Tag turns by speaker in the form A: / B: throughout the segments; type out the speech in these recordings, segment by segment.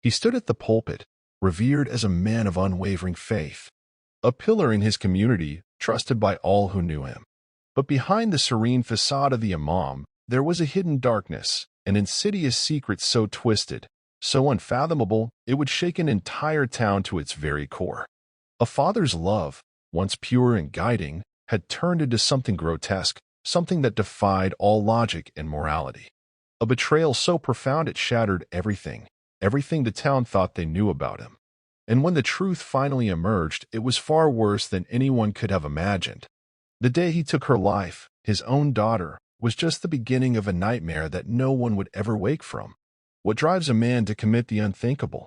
A: He stood at the pulpit, revered as a man of unwavering faith, a pillar in his community, trusted by all who knew him. But behind the serene facade of the Imam, there was a hidden darkness, an insidious secret so twisted, so unfathomable, it would shake an entire town to its very core. A father's love, once pure and guiding, had turned into something grotesque, something that defied all logic and morality. A betrayal so profound it shattered everything the town thought they knew about him. And when the truth finally emerged, it was far worse than anyone could have imagined. The day he took her life, his own daughter, was just the beginning of a nightmare that no one would ever wake from. What drives a man to commit the unthinkable?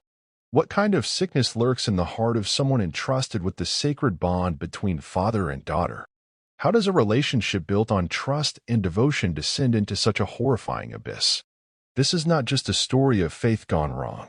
A: What kind of sickness lurks in the heart of someone entrusted with the sacred bond between father and daughter? How does a relationship built on trust and devotion descend into such a horrifying abyss? This is not just a story of faith gone wrong.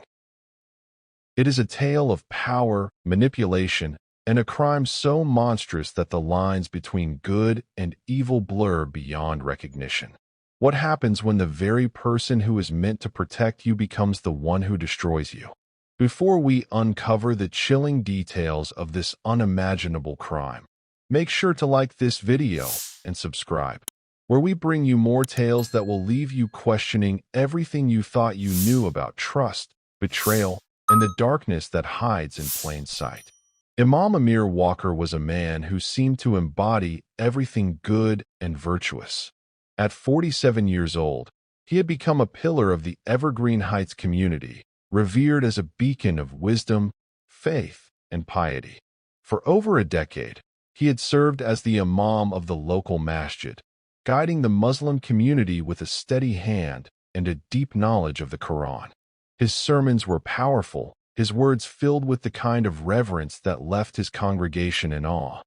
A: It is a tale of power, manipulation, and a crime so monstrous that the lines between good and evil blur beyond recognition. What happens when the very person who is meant to protect you becomes the one who destroys you? Before we uncover the chilling details of this unimaginable crime, make sure to like this video and subscribe, where we bring you more tales that will leave you questioning everything you thought you knew about trust, betrayal, and the darkness that hides in plain sight. Imam Amir Walker was a man who seemed to embody everything good and virtuous. At 47 years old, he had become a pillar of the Evergreen Heights community, revered as a beacon of wisdom, faith, and piety. For over a decade, he had served as the imam of the local masjid, guiding the Muslim community with a steady hand and a deep knowledge of the Quran. His sermons were powerful, his words filled with the kind of reverence that left his congregation in awe.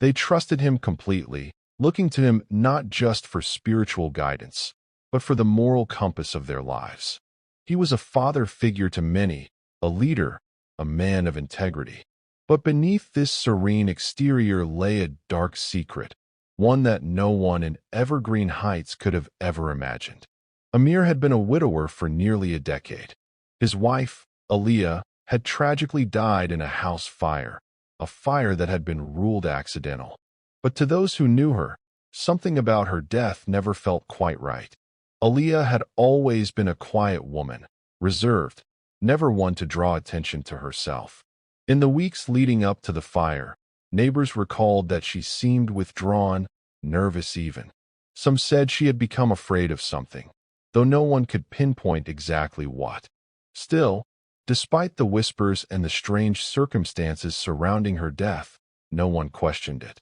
A: They trusted him completely, looking to him not just for spiritual guidance, but for the moral compass of their lives. He was a father figure to many, a leader, a man of integrity. But beneath this serene exterior lay a dark secret, one that no one in Evergreen Heights could have ever imagined. Amir had been a widower for nearly a decade. His wife, Aliyah, had tragically died in a house fire, a fire that had been ruled accidental. But to those who knew her, something about her death never felt quite right. Aliyah had always been a quiet woman, reserved, never one to draw attention to herself. In the weeks leading up to the fire, neighbors recalled that she seemed withdrawn, nervous even. Some said she had become afraid of something, though no one could pinpoint exactly what. Still, despite the whispers and the strange circumstances surrounding her death, no one questioned it.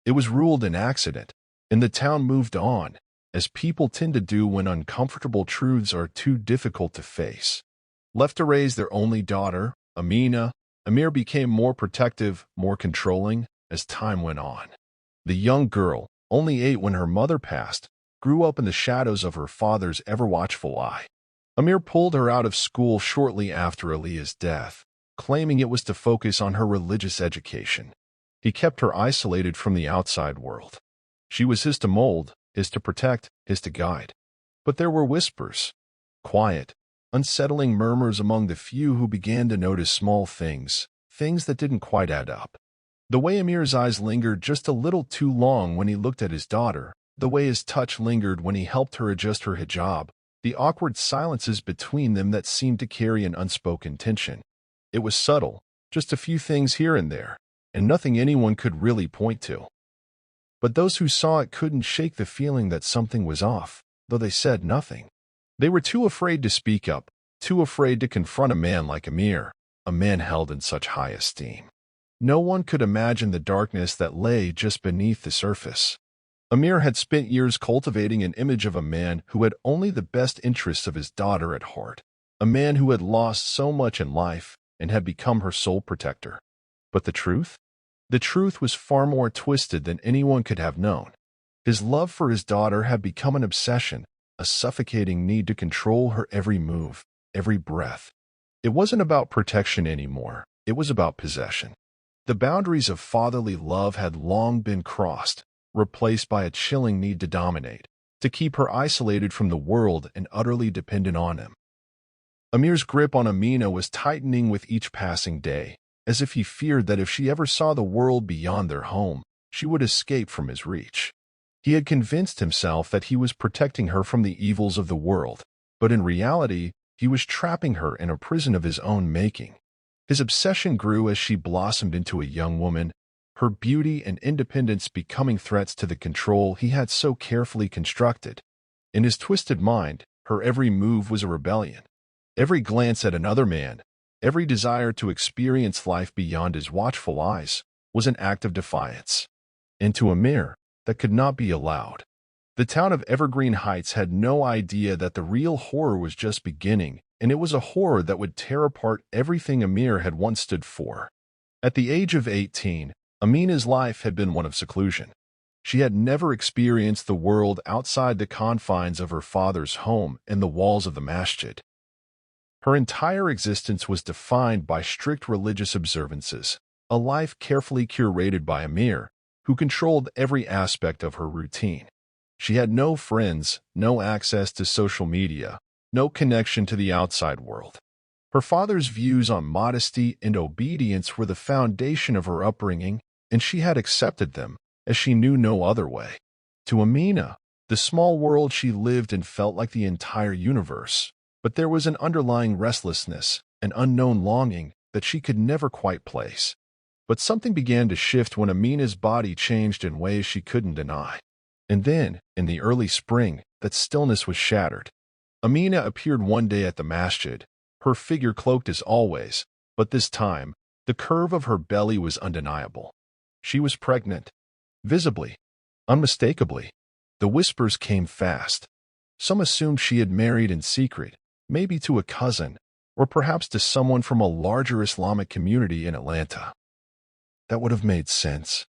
A: It was ruled an accident, and the town moved on, as people tend to do when uncomfortable truths are too difficult to face. Left to raise their only daughter, Amina, Amir became more protective, more controlling, as time went on. The young girl, only 8 when her mother passed, grew up in the shadows of her father's ever-watchful eye. Amir pulled her out of school shortly after Aliyah's death, claiming it was to focus on her religious education. He kept her isolated from the outside world. She was his to mold, his to protect, his to guide. But there were whispers, quiet, unsettling murmurs among the few who began to notice small things that didn't quite add up. The way Amir's eyes lingered just a little too long when he looked at his daughter, the way his touch lingered when he helped her adjust her hijab, the awkward silences between them that seemed to carry an unspoken tension. It was subtle, just a few things here and there, and nothing anyone could really point to. But those who saw it couldn't shake the feeling that something was off, though they said nothing. They were too afraid to speak up, too afraid to confront a man like Amir, a man held in such high esteem. No one could imagine the darkness that lay just beneath the surface. Amir had spent years cultivating an image of a man who had only the best interests of his daughter at heart, a man who had lost so much in life and had become her sole protector. But the truth? The truth was far more twisted than anyone could have known. His love for his daughter had become an obsession, a suffocating need to control her every move, every breath. It wasn't about protection anymore, it was about possession. The boundaries of fatherly love had long been crossed, replaced by a chilling need to dominate, to keep her isolated from the world and utterly dependent on him. Amir's grip on Amina was tightening with each passing day, as if he feared that if she ever saw the world beyond their home, she would escape from his reach. He had convinced himself that he was protecting her from the evils of the world, but in reality, he was trapping her in a prison of his own making. His obsession grew as she blossomed into a young woman, her beauty and independence becoming threats to the control he had so carefully constructed. In his twisted mind, her every move was a rebellion. Every glance at another man, every desire to experience life beyond his watchful eyes, was an act of defiance. And to Amir, that could not be allowed. The town of Evergreen Heights had no idea that the real horror was just beginning, and it was a horror that would tear apart everything Amir had once stood for. At the age of 18, Amina's life had been one of seclusion. She had never experienced the world outside the confines of her father's home and the walls of the masjid. Her entire existence was defined by strict religious observances, a life carefully curated by Amir, who controlled every aspect of her routine. She had no friends, no access to social media, no connection to the outside world. Her father's views on modesty and obedience were the foundation of her upbringing, and she had accepted them, as she knew no other way. To Amina, the small world she lived in felt like the entire universe, but there was an underlying restlessness, an unknown longing that she could never quite place. But something began to shift when Amina's body changed in ways she couldn't deny. And then, in the early spring, that stillness was shattered. Amina appeared one day at the masjid, her figure cloaked as always, but this time, the curve of her belly was undeniable. She was pregnant. Visibly. Unmistakably. The whispers came fast. Some assumed she had married in secret, maybe to a cousin, or perhaps to someone from a larger Islamic community in Atlanta. That would have made sense.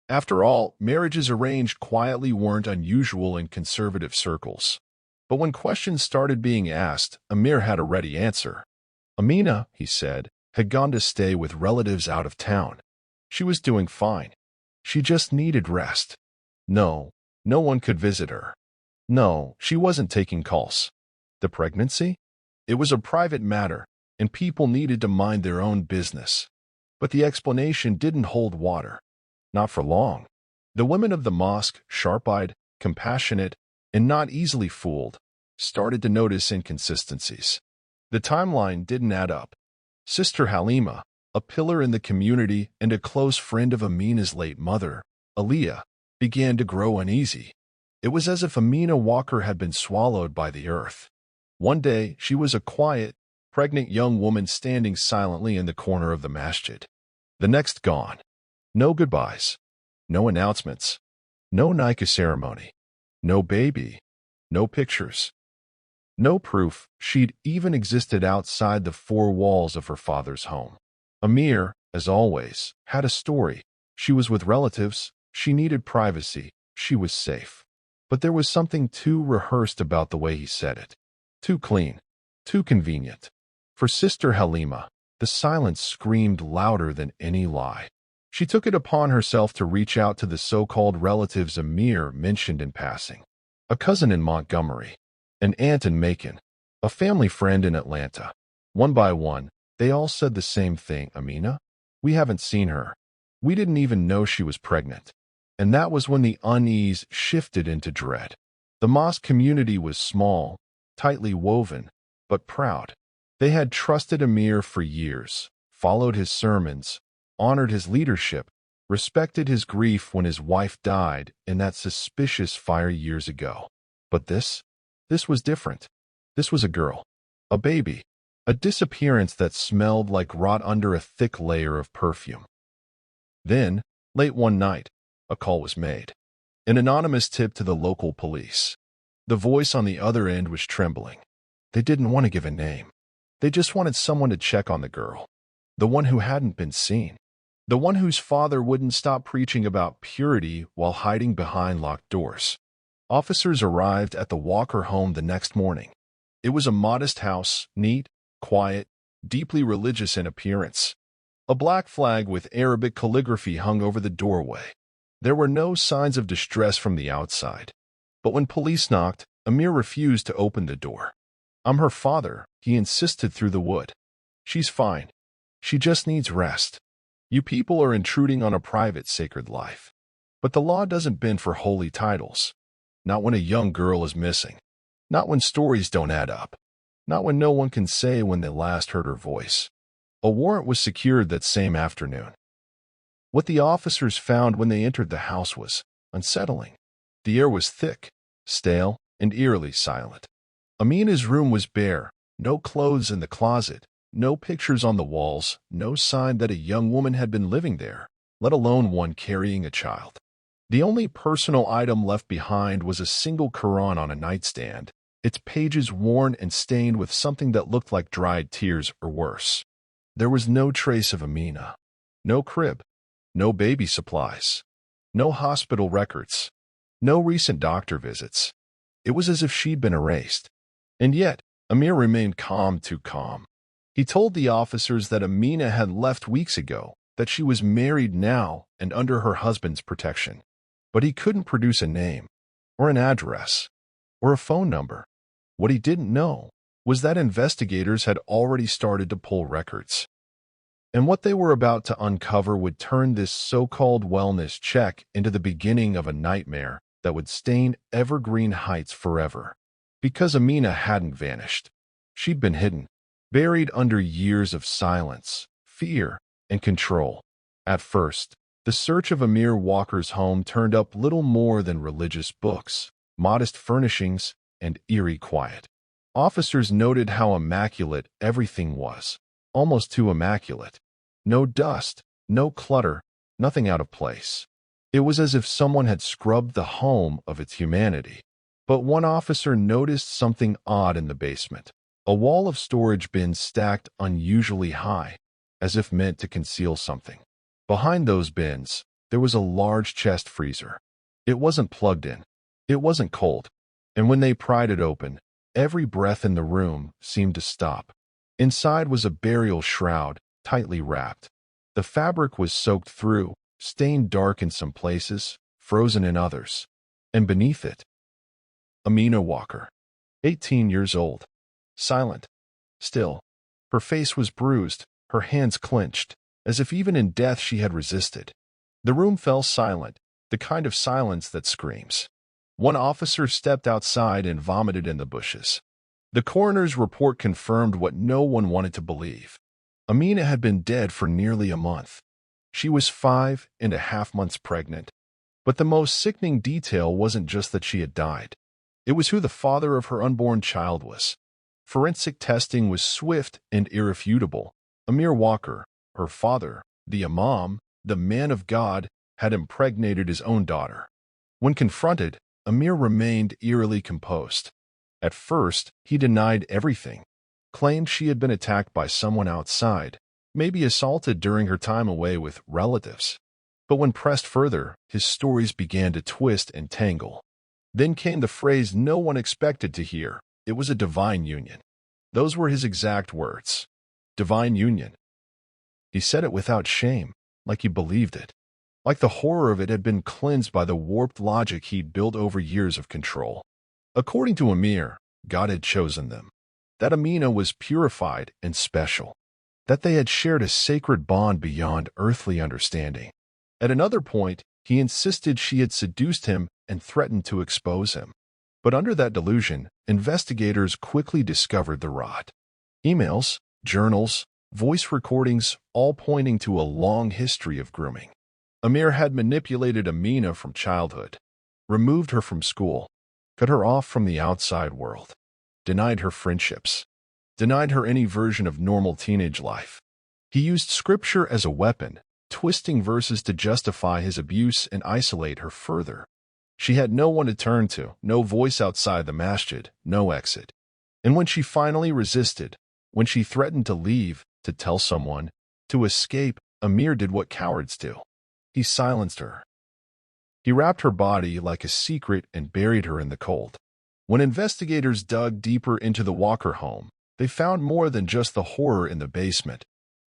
A: After all, marriages arranged quietly weren't unusual in conservative circles. But when questions started being asked, Amir had a ready answer. Amina, he said, had gone to stay with relatives out of town. She was doing fine. She just needed rest. No one could visit her. No, she wasn't taking calls. The pregnancy? It was a private matter, and people needed to mind their own business. But the explanation didn't hold water. Not for long. The women of the mosque, sharp-eyed, compassionate, and not easily fooled, started to notice inconsistencies. The timeline didn't add up. Sister Halima, a pillar in the community and a close friend of Amina's late mother, Aliyah, began to grow uneasy. It was as if Amina Walker had been swallowed by the earth. One day, she was a quiet, pregnant young woman standing silently in the corner of the masjid. The next gone. No goodbyes. No announcements. No nikah ceremony. No baby. No pictures. No proof she'd even existed outside the four walls of her father's home. Amir, as always, had a story. She was with relatives. She needed privacy. She was safe. But there was something too rehearsed about the way he said it. Too clean. Too convenient. For Sister Halima, the silence screamed louder than any lie. She took it upon herself to reach out to the so-called relatives Amir mentioned in passing. A cousin in Montgomery, an aunt in Macon, a family friend in Atlanta. One by one, they all said the same thing. Amina? We haven't seen her. We didn't even know she was pregnant. And that was when the unease shifted into dread. The mosque community was small, tightly woven, but proud. They had trusted Amir for years, followed his sermons, honored his leadership, respected his grief when his wife died in that suspicious fire years ago. But this was different. This was a girl, a baby, a disappearance that smelled like rot under a thick layer of perfume. Then, late one night, a call was made. An anonymous tip to the local police. The voice on the other end was trembling. They didn't want to give a name. They just wanted someone to check on the girl. The one who hadn't been seen. The one whose father wouldn't stop preaching about purity while hiding behind locked doors. Officers arrived at the Walker home the next morning. It was a modest house, neat, quiet, deeply religious in appearance. A black flag with Arabic calligraphy hung over the doorway. There were no signs of distress from the outside. But when police knocked, Amir refused to open the door. I'm her father, he insisted through the wood. She's fine. She just needs rest. You people are intruding on a private, sacred life. But the law doesn't bend for holy titles. Not when a young girl is missing. Not when stories don't add up. Not when no one can say when they last heard her voice. A warrant was secured that same afternoon. What the officers found when they entered the house was unsettling. The air was thick, stale, and eerily silent. Amina's room was bare, no clothes in the closet, no pictures on the walls, no sign that a young woman had been living there, let alone one carrying a child. The only personal item left behind was a single Quran on a nightstand, its pages worn and stained with something that looked like dried tears or worse. There was no trace of Amina. No crib. No baby supplies. No hospital records. No recent doctor visits. It was as if she'd been erased. And yet, Amir remained calm, too calm. He told the officers that Amina had left weeks ago, that she was married now and under her husband's protection. But he couldn't produce a name, or an address, or a phone number. What he didn't know was that investigators had already started to pull records. And what they were about to uncover would turn this so-called wellness check into the beginning of a nightmare that would stain Evergreen Heights forever. Because Amina hadn't vanished. She'd been hidden, buried under years of silence, fear, and control. At first, the search of Amir Walker's home turned up little more than religious books, modest furnishings, and eerie quiet. Officers noted how immaculate everything was, almost too immaculate. No dust, no clutter, nothing out of place. It was as if someone had scrubbed the home of its humanity. But one officer noticed something odd in the basement. A wall of storage bins stacked unusually high, as if meant to conceal something. Behind those bins, there was a large chest freezer. It wasn't plugged in. It wasn't cold. And when they pried it open, every breath in the room seemed to stop. Inside was a burial shroud, tightly wrapped. The fabric was soaked through, stained dark in some places, frozen in others. And beneath it, Amina Walker, 18 years old, silent, still. Her face was bruised, her hands clenched, as if even in death she had resisted. The room fell silent, the kind of silence that screams. One officer stepped outside and vomited in the bushes. The coroner's report confirmed what no one wanted to believe. Amina had been dead for nearly a month. She was 5.5 months pregnant. But the most sickening detail wasn't just that she had died. It was who the father of her unborn child was. Forensic testing was swift and irrefutable. Amir Walker, her father, the Imam, the man of God, had impregnated his own daughter. When confronted, Amir remained eerily composed. At first, he denied everything, claimed she had been attacked by someone outside, maybe assaulted during her time away with relatives. But when pressed further, his stories began to twist and tangle. Then came the phrase no one expected to hear. It was a divine union. Those were his exact words. Divine union. He said it without shame, like he believed it. Like the horror of it had been cleansed by the warped logic he'd built over years of control. According to Amir, God had chosen them. That Amina was purified and special. That they had shared a sacred bond beyond earthly understanding. At another point, he insisted she had seduced him and threatened to expose him. But under that delusion, investigators quickly discovered the rot. Emails, journals, voice recordings, all pointing to a long history of grooming. Amir had manipulated Amina from childhood, removed her from school, cut her off from the outside world, denied her friendships, denied her any version of normal teenage life. He used scripture as a weapon, twisting verses to justify his abuse and isolate her further. She had no one to turn to, no voice outside the masjid, no exit. And when she finally resisted, when she threatened to leave, to tell someone, to escape, Amir did what cowards do. He silenced her. He wrapped her body like a secret and buried her in the cold. When investigators dug deeper into the Walker home, they found more than just the horror in the basement.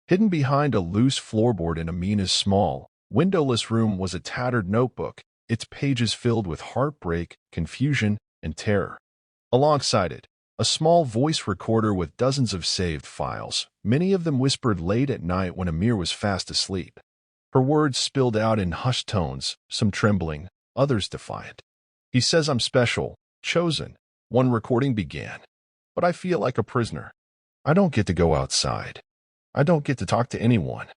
A: Hidden behind a loose floorboard in Amina's small, windowless room was a tattered notebook, its pages filled with heartbreak, confusion, and terror. Alongside it, a small voice recorder with dozens of saved files, many of them whispered late at night when Amir was fast asleep. Her words spilled out in hushed tones, some trembling, others defiant. "He says I'm special, chosen," one recording began. "But I feel like a prisoner. I don't get to go outside. I don't get to talk to anyone.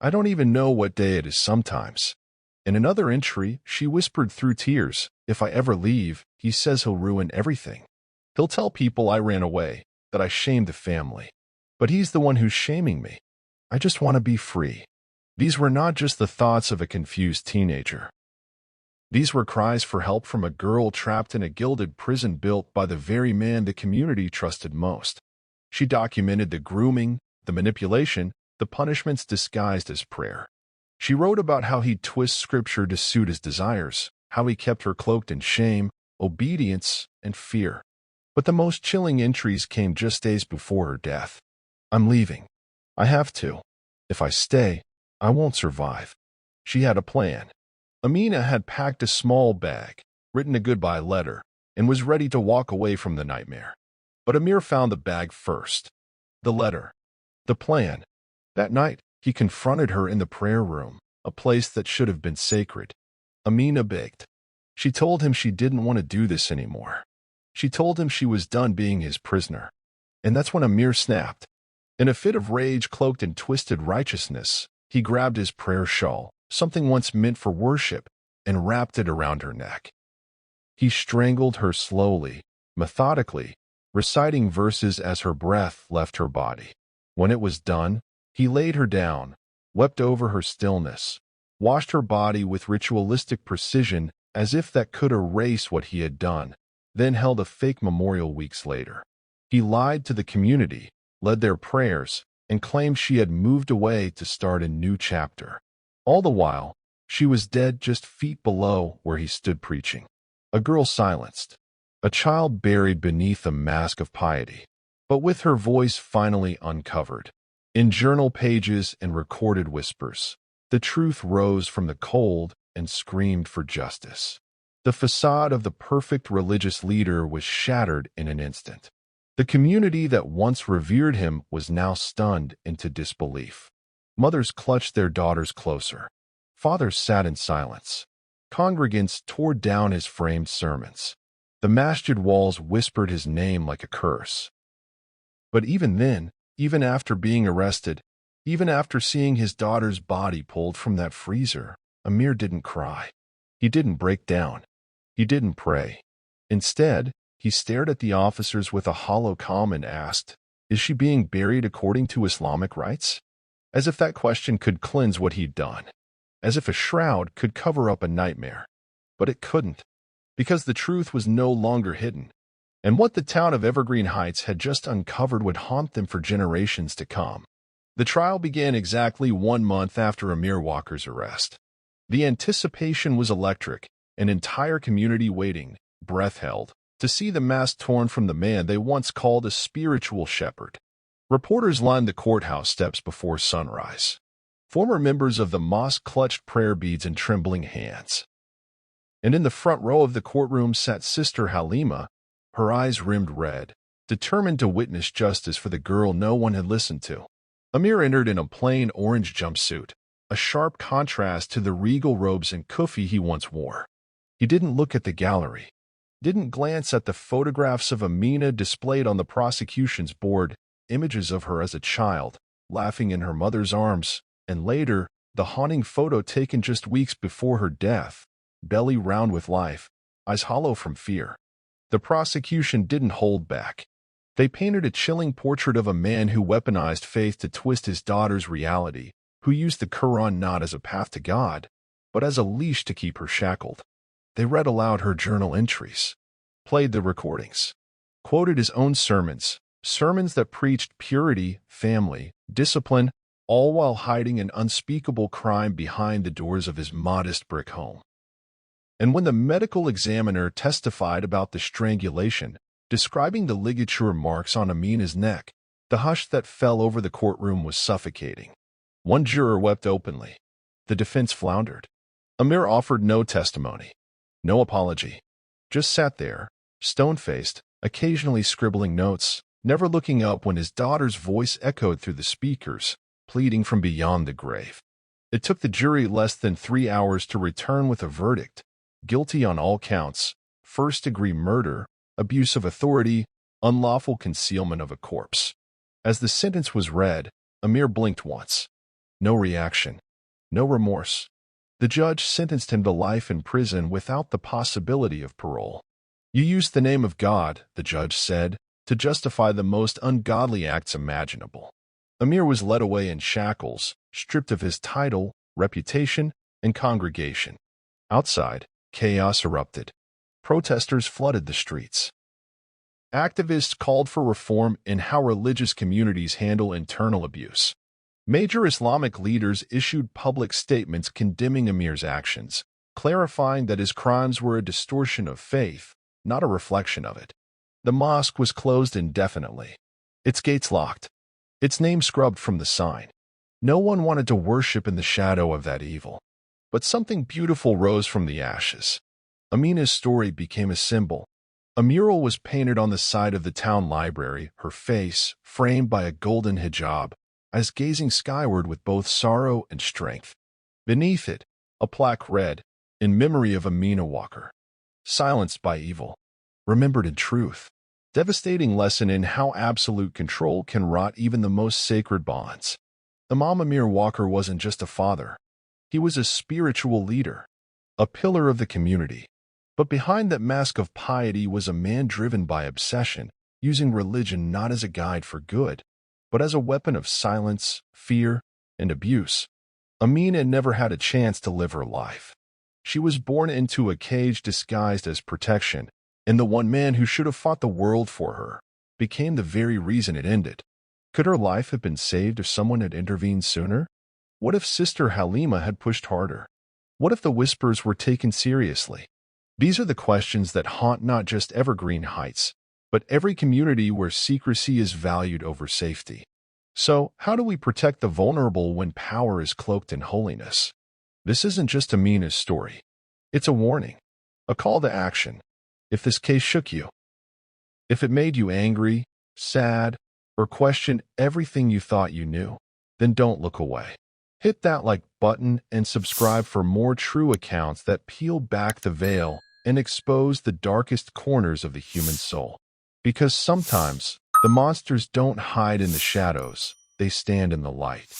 A: I don't even know what day it is sometimes." In another entry, she whispered through tears, "If I ever leave, he says he'll ruin everything. He'll tell people I ran away, that I shamed the family. But he's the one who's shaming me. I just want to be free." These were not just the thoughts of a confused teenager. These were cries for help from a girl trapped in a gilded prison built by the very man the community trusted most. She documented the grooming, the manipulation, the punishments disguised as prayer. She wrote about how he'd twist scripture to suit his desires, how he kept her cloaked in shame, obedience, and fear. But the most chilling entries came just days before her death. "I'm leaving. I have to. If I stay, I won't survive." She had a plan. Amina had packed a small bag, written a goodbye letter, and was ready to walk away from the nightmare. But Amir found the bag first. The letter. The plan. That night, he confronted her in the prayer room, a place that should have been sacred. Amina begged. She told him she didn't want to do this anymore. She told him she was done being his prisoner. And that's when Amir snapped. In a fit of rage cloaked in twisted righteousness, he grabbed his prayer shawl, something once meant for worship, and wrapped it around her neck. He strangled her slowly, methodically, reciting verses as her breath left her body. When it was done, he laid her down, wept over her stillness, washed her body with ritualistic precision as if that could erase what he had done, then held a fake memorial weeks later. He lied to the community, led their prayers, and claimed she had moved away to start a new chapter. All the while, she was dead just feet below where he stood preaching. A girl silenced, a child buried beneath a mask of piety, but with her voice finally uncovered. In journal pages and recorded whispers, the truth rose from the cold and screamed for justice. The facade of the perfect religious leader was shattered in an instant. The community that once revered him was now stunned into disbelief. Mothers clutched their daughters closer. Fathers sat in silence. Congregants tore down his framed sermons. The masjid walls whispered his name like a curse. But even then, even after being arrested, even after seeing his daughter's body pulled from that freezer, Amir didn't cry. He didn't break down. He didn't pray. Instead, he stared at the officers with a hollow calm and asked, "Is she being buried according to Islamic rites?" As if that question could cleanse what he'd done. As if a shroud could cover up a nightmare. But it couldn't, because the truth was no longer hidden. And what the town of Evergreen Heights had just uncovered would haunt them for generations to come. The trial began exactly 1 month after Amir Walker's arrest. The anticipation was electric, an entire community waiting, breath held, to see the mask torn from the man they once called a spiritual shepherd. Reporters lined the courthouse steps before sunrise. Former members of the mosque clutched prayer beads in trembling hands. And in the front row of the courtroom sat Sister Halima, her eyes rimmed red, determined to witness justice for the girl no one had listened to. Amir entered in a plain orange jumpsuit, a sharp contrast to the regal robes and kufi he once wore. He didn't look at the gallery, didn't glance at the photographs of Amina displayed on the prosecution's board, images of her as a child, laughing in her mother's arms, and later, the haunting photo taken just weeks before her death, belly round with life, eyes hollow from fear. The prosecution didn't hold back. They painted a chilling portrait of a man who weaponized faith to twist his daughter's reality, who used the Quran not as a path to God, but as a leash to keep her shackled. They read aloud her journal entries, played the recordings, quoted his own sermons, sermons that preached purity, family, discipline, all while hiding an unspeakable crime behind the doors of his modest brick home. And when the medical examiner testified about the strangulation, describing the ligature marks on Amina's neck, the hush that fell over the courtroom was suffocating. One juror wept openly. The defense floundered. Amir offered no testimony, no apology, just sat there, stone-faced, occasionally scribbling notes, never looking up when his daughter's voice echoed through the speakers, pleading from beyond the grave. It took the jury less than 3 hours to return with a verdict: guilty on all counts, first-degree murder, abuse of authority, unlawful concealment of a corpse. As the sentence was read, Amir blinked once. No reaction. No remorse. The judge sentenced him to life in prison without the possibility of parole. "You used the name of God," the judge said, "to justify the most ungodly acts imaginable." Amir was led away in shackles, stripped of his title, reputation, and congregation. Outside, chaos erupted. Protesters flooded the streets. Activists called for reform in how religious communities handle internal abuse. Major Islamic leaders issued public statements condemning Amir's actions, clarifying that his crimes were a distortion of faith, not a reflection of it. The mosque was closed indefinitely, its gates locked, its name scrubbed from the sign. No one wanted to worship in the shadow of that evil. But something beautiful rose from the ashes. Amina's story became a symbol. A mural was painted on the side of the town library, her face, framed by a golden hijab, as gazing skyward with both sorrow and strength. Beneath it, a plaque read, "In memory of Amina Walker. Silenced by evil. Remembered in truth." Devastating lesson in how absolute control can rot even the most sacred bonds. Imam Amir Walker wasn't just a father. He was a spiritual leader, a pillar of the community. But behind that mask of piety was a man driven by obsession, using religion not as a guide for good, but as a weapon of silence, fear, and abuse. Amina never had a chance to live her life. She was born into a cage disguised as protection, and the one man who should have fought the world for her became the very reason it ended. Could her life have been saved if someone had intervened sooner? What if Sister Halima had pushed harder? What if the whispers were taken seriously? These are the questions that haunt not just Evergreen Heights, but every community where secrecy is valued over safety. So, how do we protect the vulnerable when power is cloaked in holiness? This isn't just Amina's story. It's a warning, a call to action. If this case shook you, if it made you angry, sad, or question everything you thought you knew, then don't look away. Hit that like button and subscribe for more true accounts that peel back the veil and expose the darkest corners of the human soul. Because sometimes the monsters don't hide in the shadows, they stand in the light.